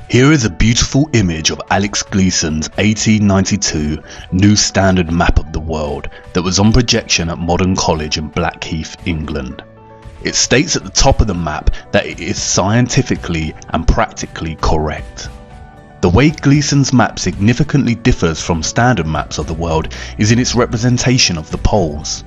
Here is a beautiful image of Alex Gleason's 1892 New Standard Map of the World that was on projection at Modern College in Blackheath, England. It states at the top of the map that it is scientifically and practically correct. The way Gleason's map significantly differs from standard maps of the world is in its representation of the poles.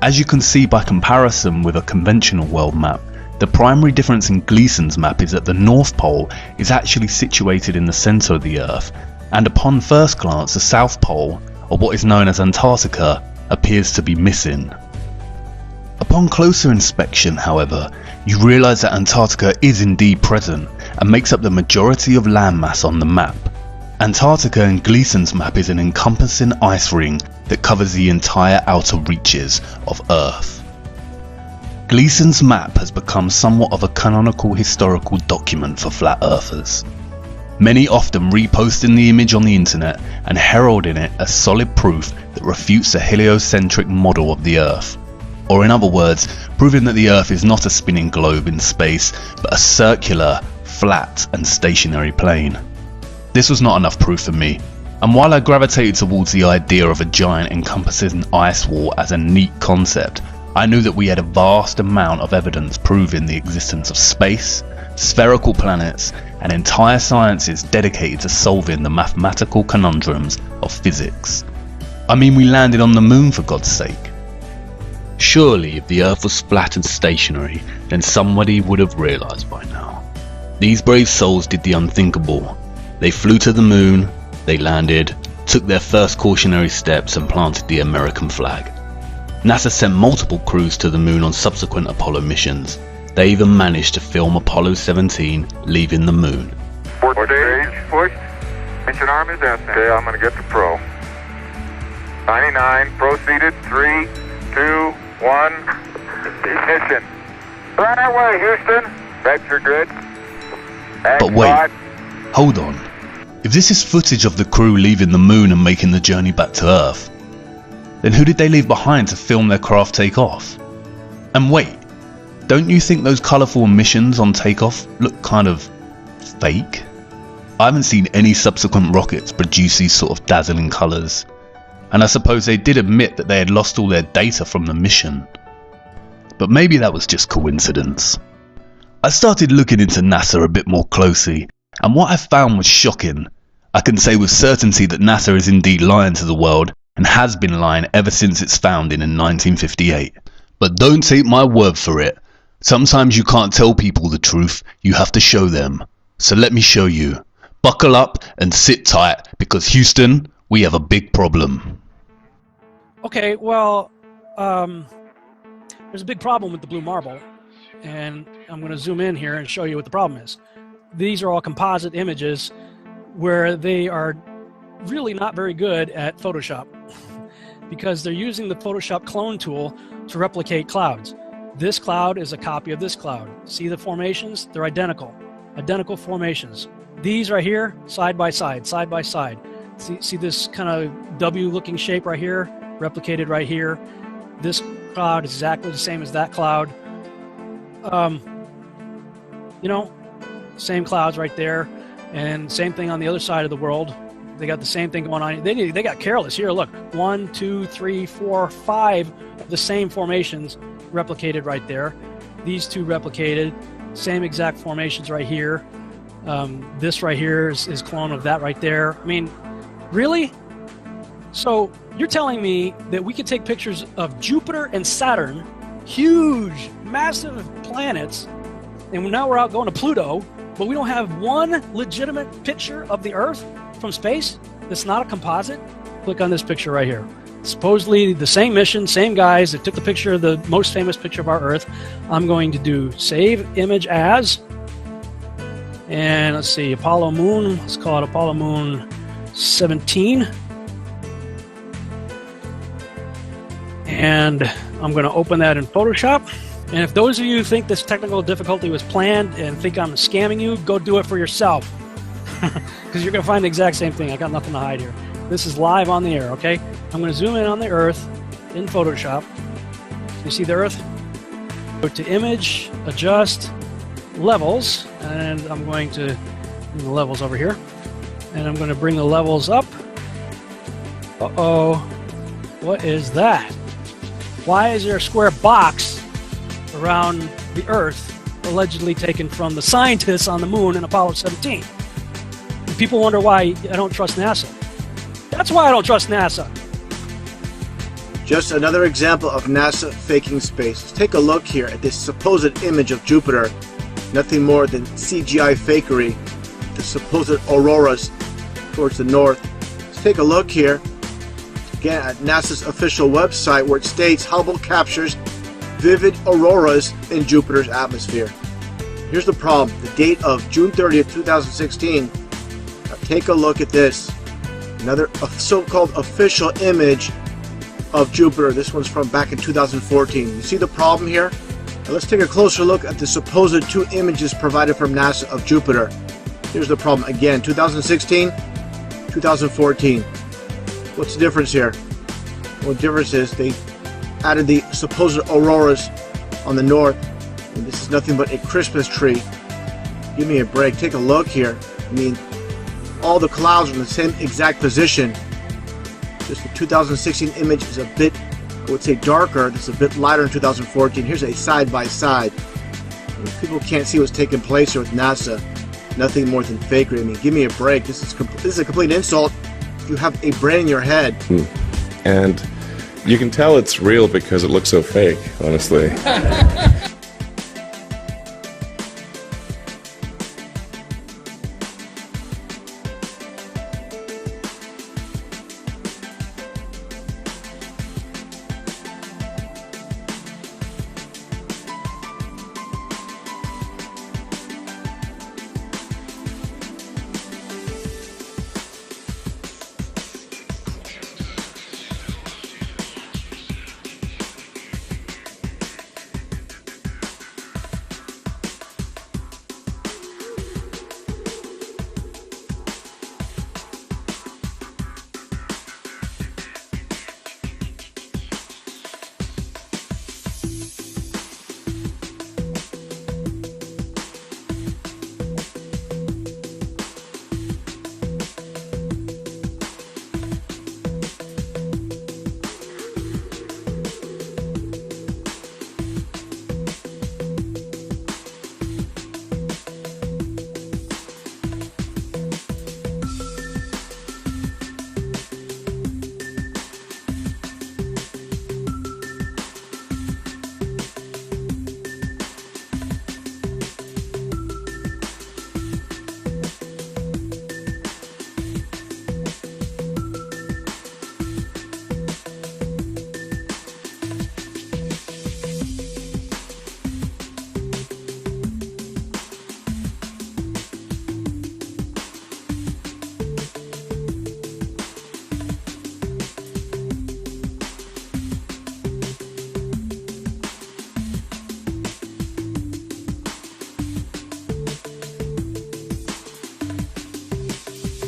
As you can see by comparison with a conventional world map, the primary difference in Gleason's map is that the North Pole is actually situated in the centre of the Earth, and upon first glance the South Pole, or what is known as Antarctica, appears to be missing. Upon closer inspection, however, you realise that Antarctica is indeed present and makes up the majority of landmass on the map. Antarctica in Gleason's map is an encompassing ice ring that covers the entire outer reaches of Earth. Gleason's map has become somewhat of a canonical historical document for flat earthers, many often reposting the image on the internet and heralding it as solid proof that refutes the heliocentric model of the Earth, or in other words, proving that the Earth is not a spinning globe in space but a circular, flat and stationary plane. This was not enough proof for me, and while I gravitated towards the idea of a giant encompassing ice wall as a neat concept, I knew that we had a vast amount of evidence proving the existence of space, spherical planets, and entire sciences dedicated to solving the mathematical conundrums of physics. I mean, we landed on the moon, for God's sake. Surely if the Earth was flat and stationary, then somebody would have realised by now. These brave souls did the unthinkable. They flew to the moon, they landed, took their first cautionary steps and planted the American flag. NASA sent multiple crews to the moon on subsequent Apollo missions. They even managed to film Apollo 17 leaving the moon. Stage pushed. Mission arm is ascent. Okay, I'm going to get to pro. 99 proceeded. 3, 2, 1. Ignition. Right away, Houston. Vector grid. But wait, hold on. If this is footage of the crew leaving the moon and making the journey back to Earth, then who did they leave behind to film their craft take off? And wait, don't you think those colourful emissions on takeoff look kind of fake? I haven't seen any subsequent rockets produce these sort of dazzling colours, and I suppose they did admit that they had lost all their data from the mission. But maybe that was just coincidence. I started looking into NASA a bit more closely, and what I found was shocking. I can say with certainty that NASA is indeed lying to the world, and has been lying ever since its founding in 1958. But don't take my word for it. Sometimes you can't tell people the truth, you have to show them. So let me show you. Buckle up and sit tight, because Houston, we have a big problem. Okay, well, there's a big problem with the blue marble, and I'm going to zoom in here and show you what the problem is. These are all composite images where they are really not very good at Photoshop because they're using the Photoshop clone tool to replicate clouds. This cloud is a copy of this cloud. See the formations? They're identical formations. These right here, side by side, side by side. See this kind of W looking shape right here, replicated right here. This cloud is exactly the same as that cloud. You know, same clouds right there, and same thing on the other side of the world. They got the same thing going on. They got careless. Here, look, 1, 2, 3, 4, 5 of the same formations replicated right there. These two replicated, same exact formations right here. This right here is clone of that right there. I mean, really? So you're telling me that we could take pictures of Jupiter and Saturn, huge, massive planets, and now we're out going to Pluto, but we don't have one legitimate picture of the Earth from space that's not a composite? Click on this picture right here. Supposedly the same mission, same guys that took the picture of the most famous picture of our Earth. I'm going to do save image as, and let's see, Apollo Moon, let's call it Apollo Moon 17. And I'm going to open that in Photoshop. And if those of you think this technical difficulty was planned and think I'm scamming you, go do it for yourself. Because you're going to find the exact same thing. I got nothing to hide here. This is live on the air, okay? I'm going to zoom in on the Earth in Photoshop. You see the Earth? Go to Image, Adjust, Levels, and I'm going to Bring the levels over here. And I'm going to bring the levels up. Uh-oh. What is that? Why is there a square box around the Earth allegedly taken from the scientists on the moon in Apollo 17? And people wonder why I don't trust NASA. That's why I don't trust NASA. Just another example of NASA faking space. Let's take a look here at this supposed image of Jupiter. Nothing more than CGI fakery. The supposed auroras towards the north. Let's take a look here again at NASA's official website, where it states Hubble captures vivid auroras in Jupiter's atmosphere. Here's the problem. The date of June 30th, 2016. Now take a look at this. Another so-called official image of Jupiter. This one's from back in 2014. You see the problem here? Now let's take a closer look at the supposed two images provided from NASA of Jupiter. Here's the problem again, 2016, 2014. What's the difference here? Well, the difference is they added the supposed auroras on the north, and this is nothing but a Christmas tree. Give me a break. Take a look here. I mean, all the clouds are in the same exact position. Just the 2016 image is a bit, I would say, darker. This is a bit lighter in 2014. Here's a side-by-side. People can't see what's taking place here with NASA. Nothing more than fakery. I mean, give me a break. This is a complete insult. You have a brain in your head. And you can tell it's real because it looks so fake, honestly.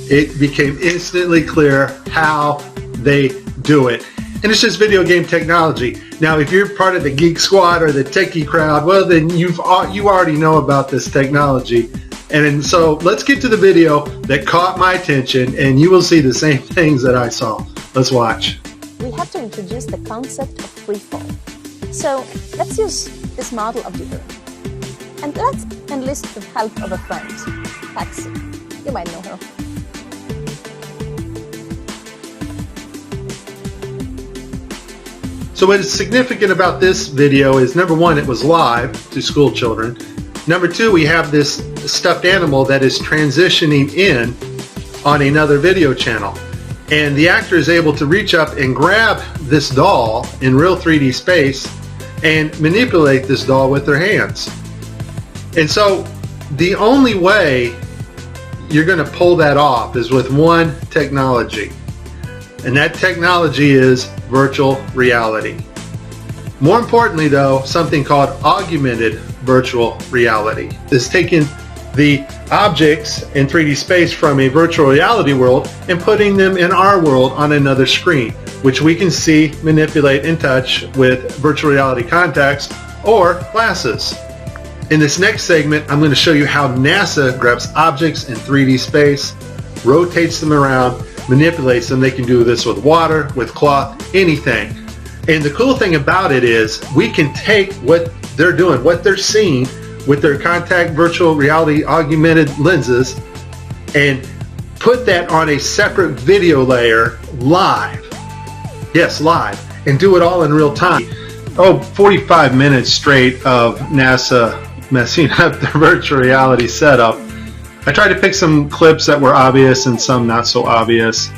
It became instantly clear how they do it. And it's just video game technology. Now, if you're part of the Geek Squad or the techie crowd, well, then you already know about this technology. And so let's get to the video that caught my attention, and you will see the same things that I saw. Let's watch. We have to introduce the concept of freefall. So let's use this model of Jupiter. And let's enlist the help of a friend, Patsy. You might know her. So what is significant about this video is, number one, it was live to school children. Number two, we have this stuffed animal that is transitioning in on another video channel. And the actor is able to reach up and grab this doll in real 3D space and manipulate this doll with their hands. And so the only way you're going to pull that off is with one technology. And that technology is virtual reality. More importantly though, something called augmented virtual reality. This is taking the objects in 3D space from a virtual reality world and putting them in our world on another screen, which we can see, manipulate, and touch with virtual reality contacts or glasses. In this next segment, I'm going to show you how NASA grabs objects in 3D space, rotates them around, manipulates them. They can do this with water, with cloth, anything. And the cool thing about it is we can take what they're doing, what they're seeing with their contact virtual reality augmented lenses, and put that on a separate video layer live. Yes, live. And do it all in real time. 45 minutes straight of NASA messing up their virtual reality setup. I tried to pick some clips that were obvious and some not so obvious.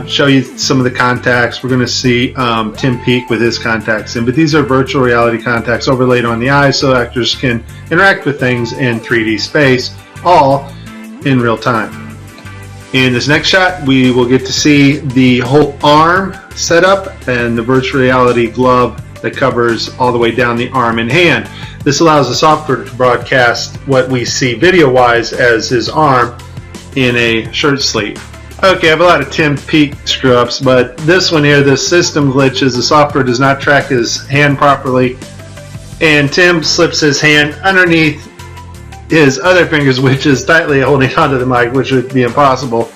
Show you some of the contacts. We're going to see Tim Peake with his contacts in, but these are virtual reality contacts overlaid on the eyes so actors can interact with things in 3D space, all in real time. In this next shot, we will get to see the whole arm setup and the virtual reality glove that covers all the way down the arm and hand. This allows the software to broadcast what we see video-wise as his arm in a shirt sleeve. Okay, I have a lot of Tim Peake screw-ups, but this one here, the system glitches. The software does not track his hand properly, and Tim slips his hand underneath his other fingers, which is tightly holding onto the mic, which would be impossible.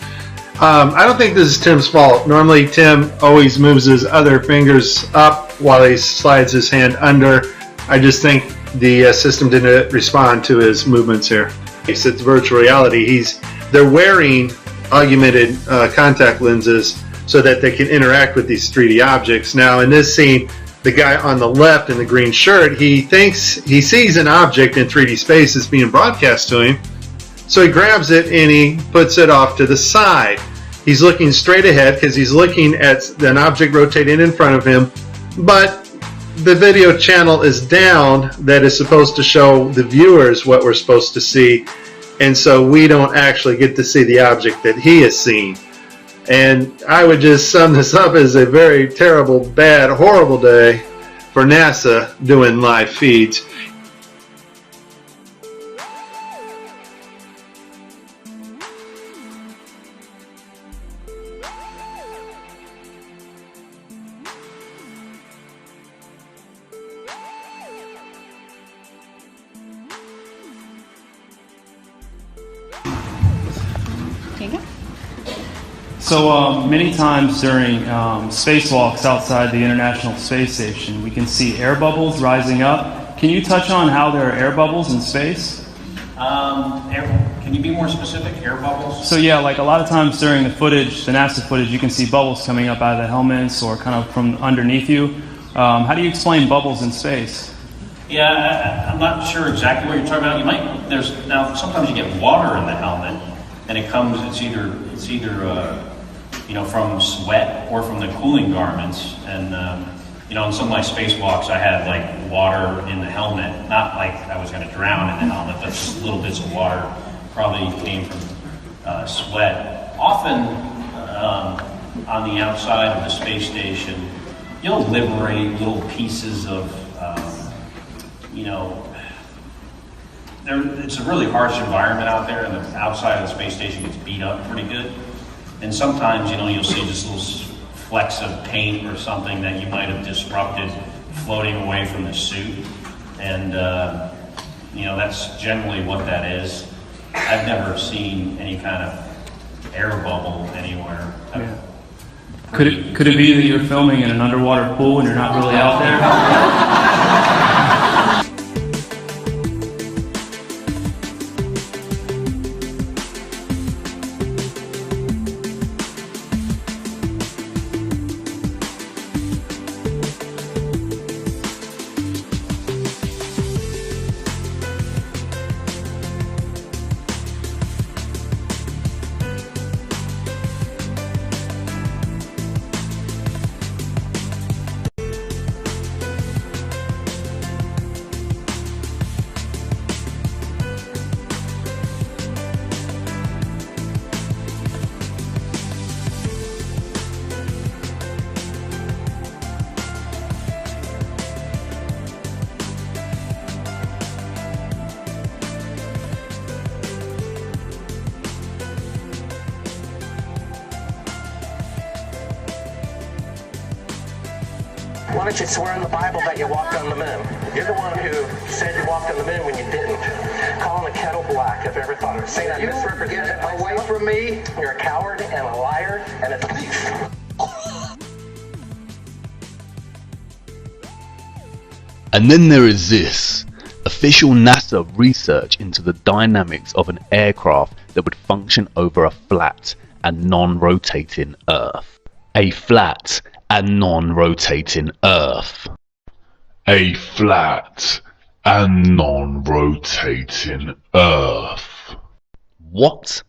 I don't think this is Tim's fault. Normally, Tim always moves his other fingers up while he slides his hand under. I just think the system didn't respond to his movements here. It's virtual reality. They're wearing augmented contact lenses so that they can interact with these 3D objects. Now, in this scene, the guy on the left in the green shirt, he thinks he sees an object in 3D space that's being broadcast to him. So he grabs it and he puts it off to the side. He's looking straight ahead because he's looking at an object rotating in front of him, but the video channel is down that is supposed to show the viewers what we're supposed to see, and so we don't actually get to see the object that he is seeing. And I would just sum this up as a very terrible, bad, horrible day for NASA doing live feeds. So many times during spacewalks outside the International Space Station, we can see air bubbles rising up. Can you touch on how there are air bubbles in space? Can you be more specific? Air bubbles? So yeah, like a lot of times during the footage, the NASA footage, you can see bubbles coming up out of the helmets or kind of from underneath you. How do you explain bubbles in space? Yeah, I'm not sure exactly what you're talking about. Now sometimes you get water in the helmet, and it's either from sweat or from the cooling garments. And on some of my spacewalks, I had like water in the helmet. Not like I was going to drown in the helmet, but just little bits of water probably came from sweat. Often on the outside of the space station, you'll liberate little pieces of, it's a really harsh environment out there, and the outside of the space station gets beat up pretty good. And sometimes, you'll see just little flecks of paint or something that you might have disrupted floating away from the suit. And, that's generally what that is. I've never seen any kind of air bubble anywhere. Yeah. Could it be that you're filming in an underwater pool and you're not really out there? Why don't you swear in the Bible that you walked on the moon? You're the one who said you walked on the moon when you didn't. Calling the kettle black if you ever thought of it. Say that misrepresented away from me. You're a coward and a liar and a thief. And then there is this. Official NASA research into the dynamics of an aircraft that would function over a flat and non-rotating Earth. A flat and non-rotating Earth. A flat and non-rotating Earth. What?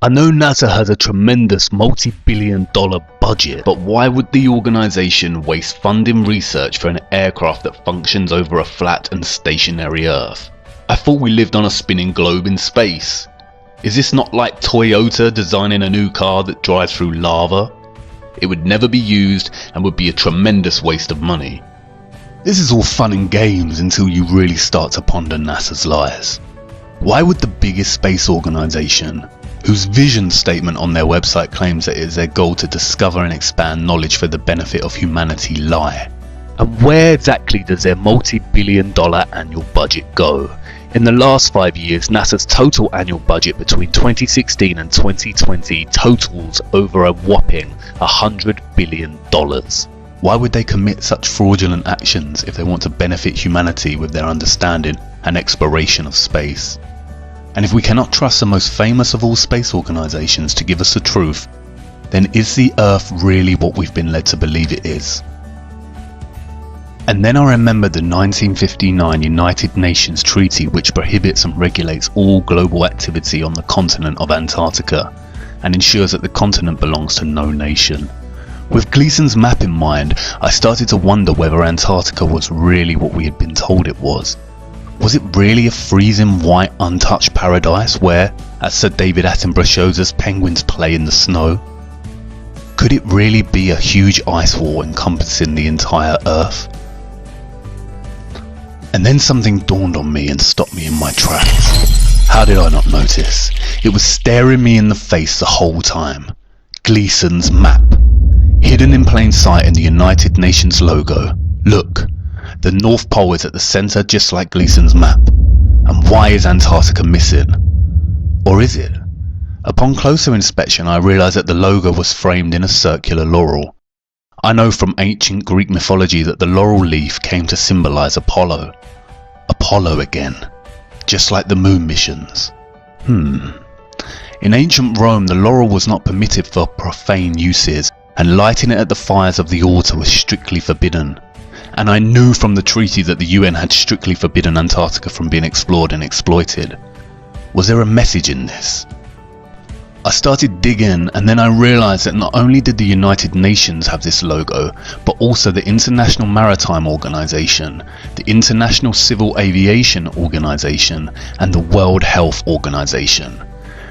I know NASA has a tremendous multi-billion-dollar budget, but why would the organisation waste funding research for an aircraft that functions over a flat and stationary Earth? I thought we lived on a spinning globe in space. Is this not like Toyota designing a new car that drives through lava? It would never be used and would be a tremendous waste of money. This is all fun and games until you really start to ponder NASA's lies. Why would the biggest space organisation, whose vision statement on their website claims that it is their goal to discover and expand knowledge for the benefit of humanity, lie? And where exactly does their multi-billion-dollar annual budget go? In the last 5 years, NASA's total annual budget between 2016 and 2020 totals over a whopping $100 billion. Why would they commit such fraudulent actions if they want to benefit humanity with their understanding and exploration of space? And if we cannot trust the most famous of all space organisations to give us the truth, then is the Earth really what we've been led to believe it is? And then I remembered the 1959 United Nations Treaty, which prohibits and regulates all global activity on the continent of Antarctica and ensures that the continent belongs to no nation. With Gleason's map in mind, I started to wonder whether Antarctica was really what we had been told it was. Was it really a freezing white untouched paradise where, as Sir David Attenborough shows us, penguins play in the snow? Could it really be a huge ice wall encompassing the entire Earth? And then something dawned on me and stopped me in my tracks. How did I not notice? It was staring me in the face the whole time. Gleason's map. Hidden in plain sight in the United Nations logo. Look. The North Pole is at the centre, just like Gleason's map. And why is Antarctica missing? Or is it? Upon closer inspection, I realised that the logo was framed in a circular laurel. I know from ancient Greek mythology that the laurel leaf came to symbolise Apollo. Apollo again. Just like the moon missions. In ancient Rome, the laurel was not permitted for profane uses, and lighting it at the fires of the altar was strictly forbidden. And I knew from the treaty that the UN had strictly forbidden Antarctica from being explored and exploited. Was there a message in this? I started digging, and then I realised that not only did the United Nations have this logo, but also the International Maritime Organization, the International Civil Aviation Organization, and the World Health Organization.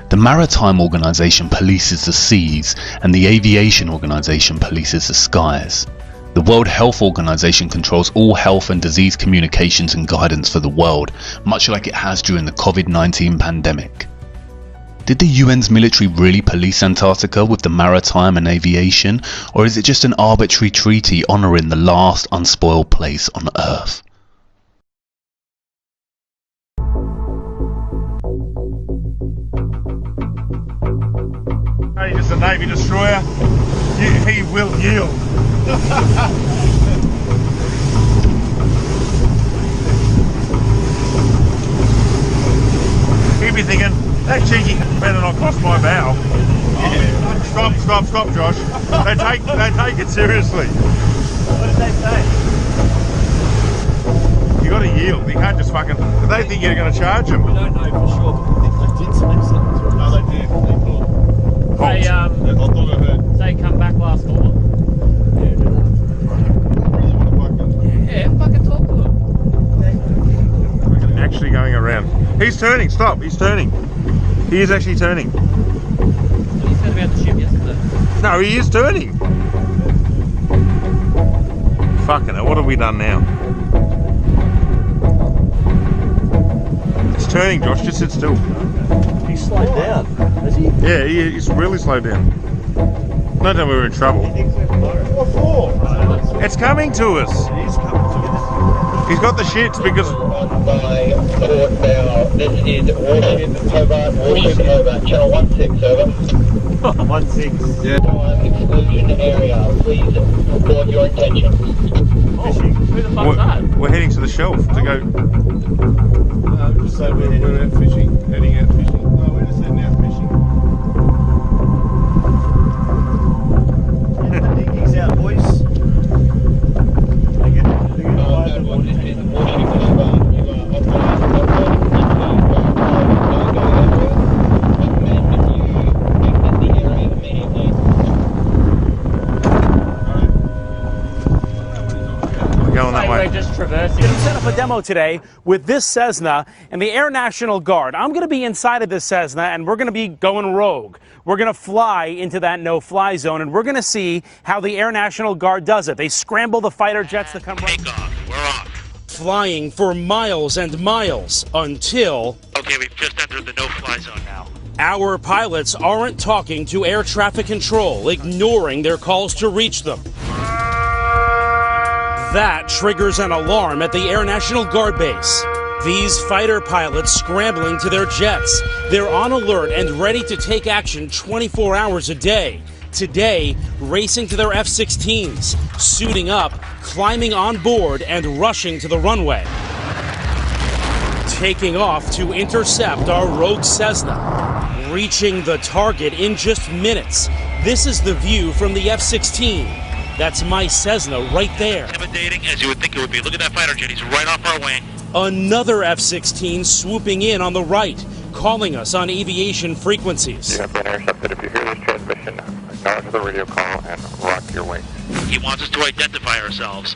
The Maritime Organization polices the seas, and the Aviation Organization polices the skies. The World Health Organization controls all health and disease communications and guidance for the world, much like it has during the COVID-19 pandemic. Did the UN's military really police Antarctica with the maritime and aviation, or is it just an arbitrary treaty honouring the last unspoiled place on Earth? Hey, just a Navy destroyer. He will yield. He'd be thinking, that cheeky better not cross my bow. Yeah. Stop, Josh. They take it seriously. What did they say? You got to yield. You can't just fucking. They think you're going to charge them. We don't know for sure, but I think they did say something. No, they did. They come back last fall. Yeah, fucking talk to them. Actually going around. He's turning. Stop. He's turning. He is actually turning. He said about the ship yesterday. No, he is turning. Fucking hell, what have we done now? It's turning, Josh. Just sit still. He's slowed down, has he? Yeah, he's really slowed down. Not that we were in trouble. What for? It's coming to us. He's got the shits because... By Port Bow. This is Warship Hobart, Channel 16, over. 16. Yeah. Exclusion area. Please report your intention. Fishing. Who the fuck's that? We're heading to the shelf to go... just say we're out fishing, heading out fishing. No, we're just heading out fishing. Get the dinghies out, boys. They get going that way. We're just traversing. We set up a demo today with this Cessna and the Air National Guard. I'm going to be inside of this Cessna and we're going to be going rogue. We're going to fly into that no-fly zone and we're going to see how the Air National Guard does it. They scramble the fighter jets to come Take off. We're off. flying for miles and miles until... Okay, we've just entered the no-fly zone now. Our pilots aren't talking to air traffic control, ignoring their calls to reach them. That triggers an alarm at the Air National Guard base. These fighter pilots scrambling to their jets. They're on alert and ready to take action 24 hours a day. Today, racing to their F-16s, suiting up, climbing on board, and rushing to the runway. Taking off to intercept our rogue Cessna. Reaching the target in just minutes. This is the view from the F-16. That's my Cessna right there. Intimidating as you would think it would be. Look at that fighter jet. He's right off our wing. Another F-16 swooping in on the right, calling us on aviation frequencies. You have been intercepted. If you hear this transmission, acknowledge the radio call and rock your wings. He wants us to identify ourselves.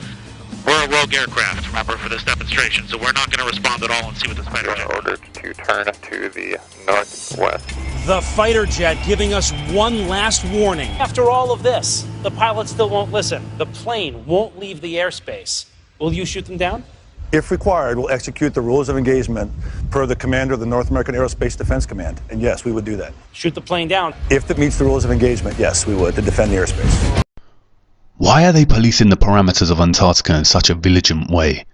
We're a rogue aircraft, remember, for this demonstration, so we're not going to respond at all and see what this fighter jet... You are ordered to turn to the northwest. The fighter jet giving us one last warning. After all of this, the pilots still won't listen. The plane won't leave the airspace. Will you shoot them down? If required, we'll execute the rules of engagement per the commander of the North American Aerospace Defense Command. And yes, we would do that. Shoot the plane down? If it meets the rules of engagement, yes, we would, to defend the airspace. Why are they policing the parameters of Antarctica in such a vigilant way?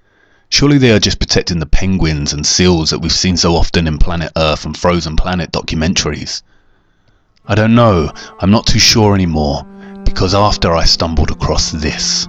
Surely they are just protecting the penguins and seals that we've seen so often in Planet Earth and Frozen Planet documentaries. I don't know, I'm not too sure anymore, because after I stumbled across this.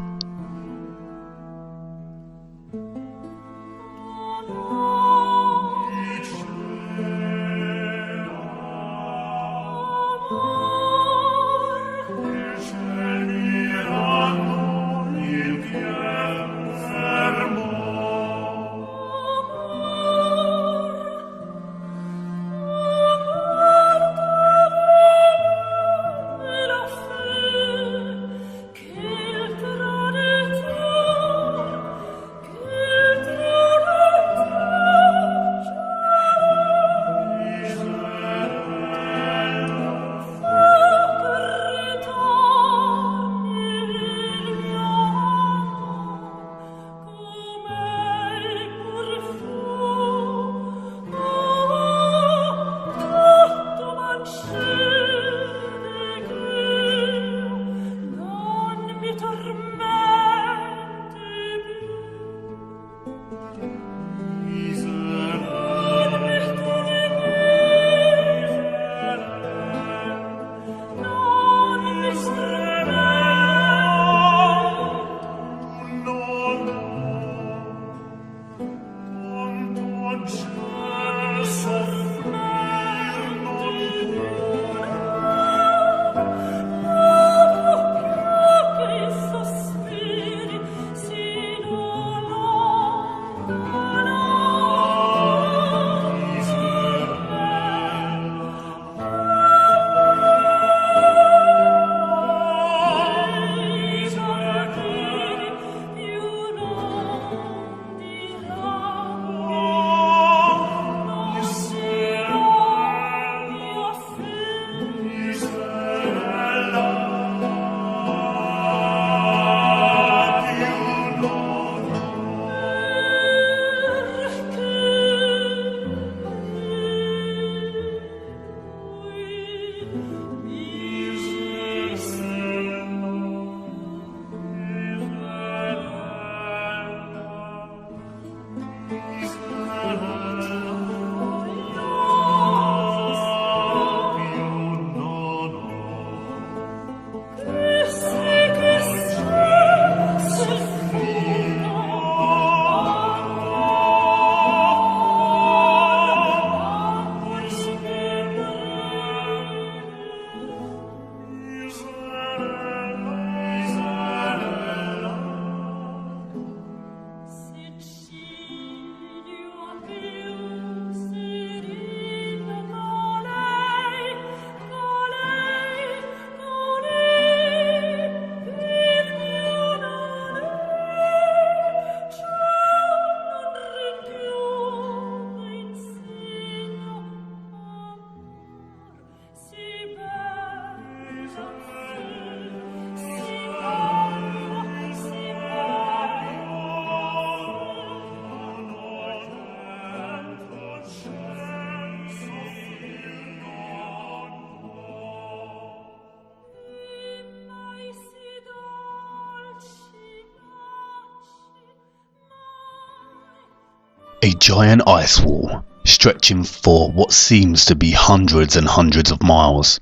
A giant ice wall, stretching for what seems to be hundreds and hundreds of miles.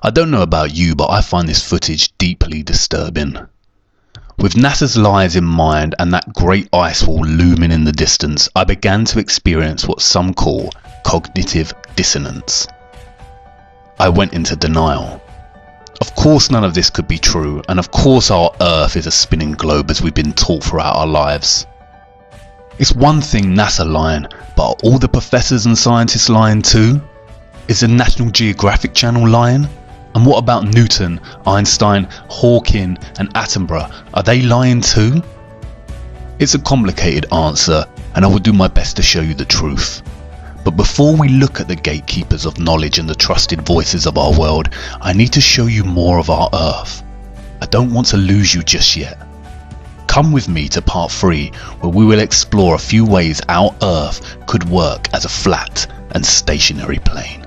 I don't know about you, but I find this footage deeply disturbing. With NASA's lives in mind and that great ice wall looming in the distance, I began to experience what some call cognitive dissonance. I went into denial. Of course none of this could be true, and of course our Earth is a spinning globe as we've been taught throughout our lives. It's one thing NASA lying, but are all the professors and scientists lying too? Is the National Geographic Channel lying? And what about Newton, Einstein, Hawking and Attenborough? Are they lying too? It's a complicated answer, and I will do my best to show you the truth. But before we look at the gatekeepers of knowledge and the trusted voices of our world, I need to show you more of our Earth. I don't want to lose you just yet. Come with me to part 3, where we will explore a few ways our Earth could work as a flat and stationary plane.